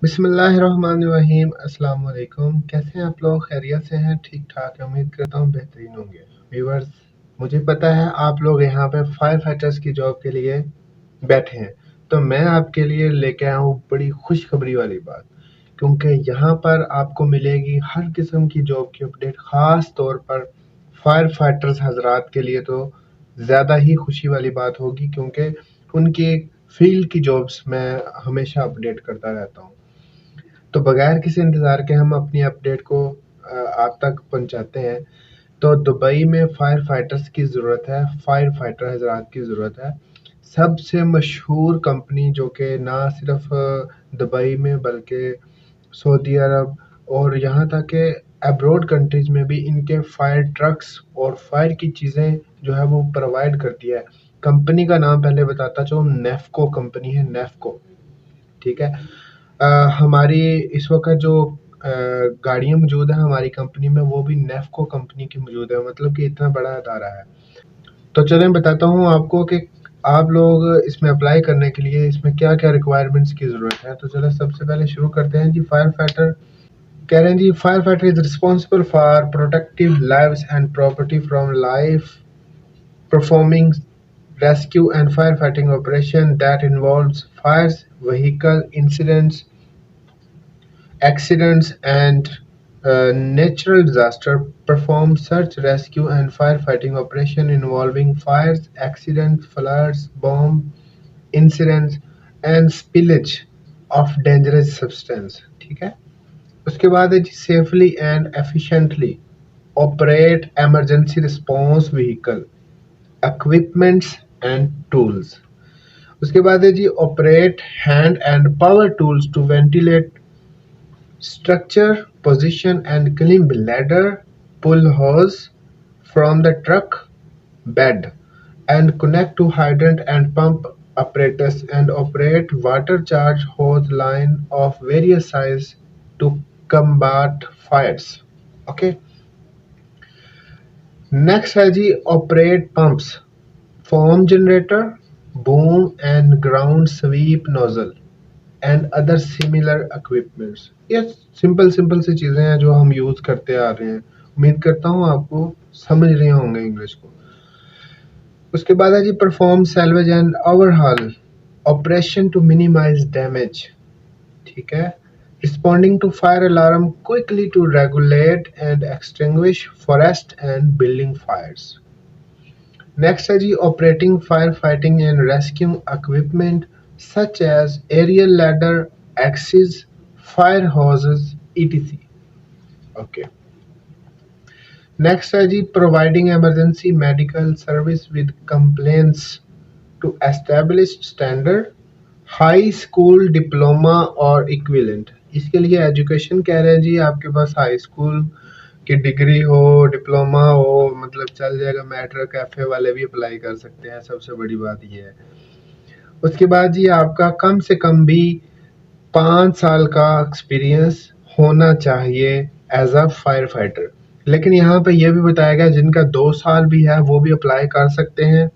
बिस्मिल्लाहिर्रहमानिर्रहीम। अस्सलाम वालेकुम। कैसे हैं आप लोग? खैरियत से हैं? ठीक ठाक है, उम्मीद करता हूँ बेहतरीन होंगे। व्यूअर्स, मुझे पता है आप लोग यहाँ पे फायर फाइटर्स की जॉब के लिए बैठे हैं, तो मैं आपके लिए लेके आया हूँ बड़ी खुशखबरी वाली बात, क्योंकि यहाँ पर आपको मिलेगी हर किस्म की जॉब की अपडेट। ख़ास तौर पर फायर फाइटर्स हजरात के लिए तो ज़्यादा ही खुशी वाली बात होगी, क्योंकि उनकी फील्ड की जॉब्स मैं हमेशा अपडेट करता रहता हूँ। तो बगैर किसी इंतज़ार के हम अपनी अपडेट को आप तक पहुँचाते हैं। तो दुबई में फायर फाइटर्स की ज़रूरत है, फायर फाइटर हज़रात की ज़रूरत है। सबसे मशहूर कंपनी जो कि ना सिर्फ दुबई में बल्कि सऊदी अरब और यहाँ तक कि अब्रॉड कंट्रीज़ में भी इनके फायर ट्रक्स और फायर की चीज़ें जो है वो प्रोवाइड करती है। कंपनी का नाम पहले बताता चलूँ, नेफ़को कंपनी है, नेफ़को, ठीक है। हमारी इस वक़्त जो गाड़ियाँ मौजूद हैं हमारी कंपनी में, वो भी नेफ़को कंपनी की मौजूद है, मतलब कि इतना बड़ा अदारा है। तो चलें बताता हूँ आपको कि आप लोग इसमें अप्लाई करने के लिए इसमें क्या-क्या रिक्वायरमेंट्स की ज़रूरत है। तो चलें सबसे पहले शुरू करते हैं जी। फायर फाइटर कह रहे हैं जी, fire fighter is responsible for protective lives and property from life performing rescue and firefighting operation that involves fires, vehicle incidents, accidents, and natural disaster. Perform search, rescue, and firefighting operation involving fires, accidents, floods, bomb incidents, and spillage of dangerous substance. ठीक है। उसके बाद है जी, safely and efficiently operate emergency response vehicle, equipments and tools. उसके बाद है जी, operate hand and power tools to ventilate structure, position and climb ladder, pull hose from the truck bed and connect to hydrant and pump apparatus, and operate water charge hose line of various size to combat fires. Okay. Next है जी, operate pumps, foam generator, boom and ground sweep nozzle and other similar equipments. ये simple सी चीज़ें हैं जो हम use करते आ रहे हैं। उम्मीद करता हूँ आपको समझ रहे होंगे इंग्लिश को। उसके बाद है जी, perform salvage and overhaul operation to minimise damage, ठीक है। Responding to fire alarm quickly to regulate and extinguish forest and building fires. Next है जी, operating fire fighting and rescue equipment such as aerial ladder, axes, fire hoses etc. Okay. Next है जी, providing emergency medical service with complaints to establish standard, high school diploma और equivalent. इसके लिए education कह रहे हैं जी, आपके पास हाई स्कूल की डिग्री हो, डिप्लोमा हो, मतलब चल जाएगा। मैट्रिक कैफे वाले भी अप्लाई कर सकते हैं, सबसे बड़ी बात ये है। उसके बाद जी, आपका कम से कम भी 5 साल का एक्सपीरियंस होना चाहिए एज अ फायर फाइटर। लेकिन यहाँ पे ये भी बताया गया जिनका 2 साल भी है वो भी अप्लाई कर सकते हैं,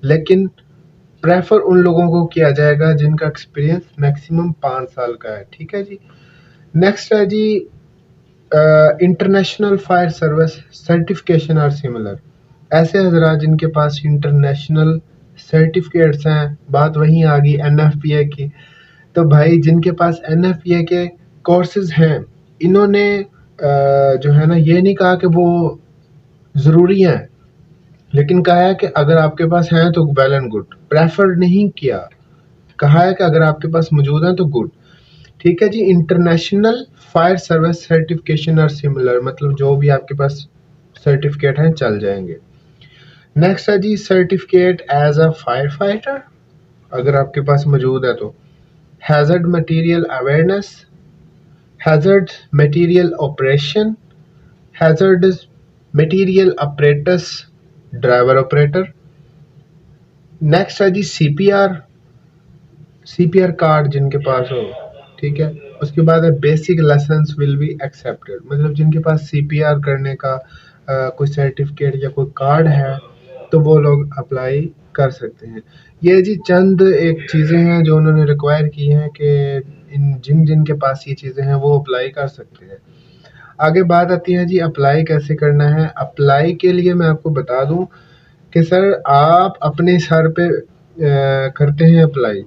लेकिन प्रेफर उन लोगों को किया जाएगा जिनका एक्सपीरियंस मैक्सिमम 5 साल का है, ठीक है जी। नेक्स्ट है जी, international fire service certification or similar. ऐसे हजरात जिनके पास इंटरनेशनल सर्टिफिकेट्स हैं, बात वहीं आ गई NFPA की। तो भाई जिनके पास NFPA के कोर्सेज हैं, इन्होंने जो है ना, ये नहीं कहा कि वो ज़रूरी हैं, लेकिन कहा है कि अगर आपके पास हैं तो वेल एंड गुड। प्रेफर नहीं किया, कहा है कि अगर आपके पास मौजूद हैं तो गुड, ठीक है जी। इंटरनेशनल फायर सर्विस सर्टिफिकेशन और सिमिलर, मतलब जो भी आपके पास सर्टिफिकेट हैं चल जाएंगे। नेक्स्ट है जी, certificate as a fire fighter, अगर आपके पास मौजूद है तो। Hazard material awareness, hazard material operation, hazard material operators, driver operator. Next है जी, CPR कार्ड जिनके पास हो, ठीक है। उसके बाद है basic lessons will be accepted, मतलब जिनके पास CPR करने का कोई सर्टिफिकेट या कोई कार्ड है तो वो लोग अप्लाई कर सकते हैं। ये जी चंद एक चीज़ें हैं जो उन्होंने रिक्वायर की हैं कि जिन के पास ये चीज़ें हैं वो अप्लाई कर सकते हैं। आगे बात आती है जी अप्लाई कैसे करना है। अप्लाई के लिए मैं आपको बता दूं कि सर आप अपने सर पे करते हैं अप्लाई।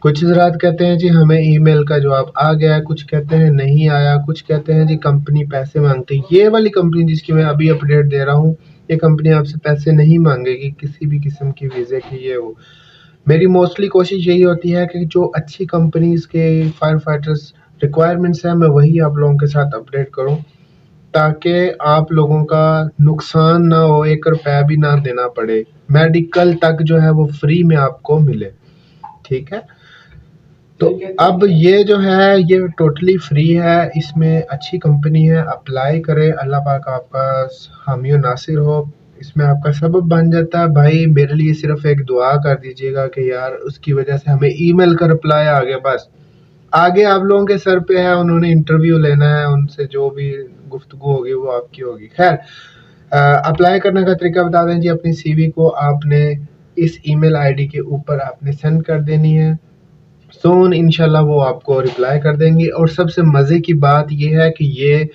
कुछ हज़रात कहते हैं जी हमें ईमेल का जवाब आ गया है, कुछ कहते हैं नहीं आया, कुछ कहते हैं जी कंपनी पैसे मांगती है। ये वाली कंपनी जिसकी मैं अभी अपडेट दे रहा हूँ, ये कंपनी आपसे पैसे नहीं मांगेगी किसी भी किस्म की वीज़े की ये वो। मेरी मोस्टली कोशिश यही होती है कि जो अच्छी कंपनीज़ के फायर फाइटर्स रिक्वायरमेंट्स हैं मैं वही आप लोगों के साथ अपडेट करूँ, ताकि आप लोगों का नुकसान ना हो, 1 रुपया भी ना देना पड़े। मेडिकल तक जो है वो फ्री में आपको मिले, ठीक है। तो अब ये जो है ये टोटली फ्री है, इसमें अच्छी कंपनी है, अप्लाई करें। अल्लाह पाक आपका हामी और नासिर हो, इसमें आपका सबब बन जाता है। भाई मेरे लिए सिर्फ एक दुआ कर दीजिएगा कि यार उसकी वजह से हमें ईमेल का रिप्लाई आ गया, बस आगे आप लोगों के सर पे है, उन्होंने इंटरव्यू लेना है, उनसे जो भी गुफ्तगू होगी वो आपकी होगी। खैर अप्लाई करने का तरीका बता दें जी। अपनी सीवी को आपने इस ईमेल आईडी के ऊपर आपने सेंड कर देनी है। सोन इंशाल्लाह वो आपको रिप्लाई कर देंगे। और सबसे मज़े की बात ये है कि ये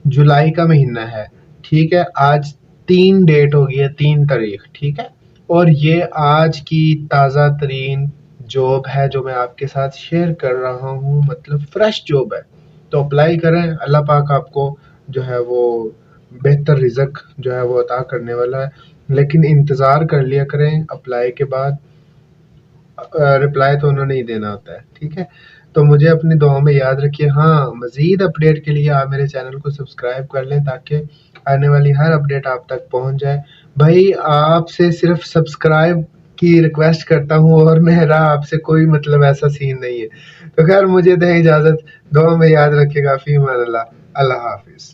जुलाई का महीना है, ठीक है। आज 3 डेट हो गई है, 3 तारीख, ठीक है। और ये आज की ताज़ा तरीन जॉब है जो मैं आपके साथ शेयर कर रहा हूँ, मतलब फ्रेश जॉब है। तो अप्लाई करें, अल्लाह पाक आपको जो है वो बेहतर रिज़्क जो है वो अता करने वाला है। लेकिन इंतज़ार कर लिया करें, अप्लाई के बाद रिप्लाई तो उन्होंने ही देना होता है, ठीक है। तो मुझे अपनी दुआओं में याद रखिए। हाँ, मज़ीद अपडेट के लिए आप मेरे चैनल को सब्सक्राइब कर लें ताकि आने वाली हर अपडेट आप तक पहुंच जाए। भाई आपसे सिर्फ सब्सक्राइब की रिक्वेस्ट करता हूँ और मेरा आपसे कोई मतलब ऐसा सीन नहीं है। तो खैर मुझे दें इजाज़त, दुआ में याद रखिएगा। फ़ी अमान अल्लाह। अल्लाह हाफ़िज़।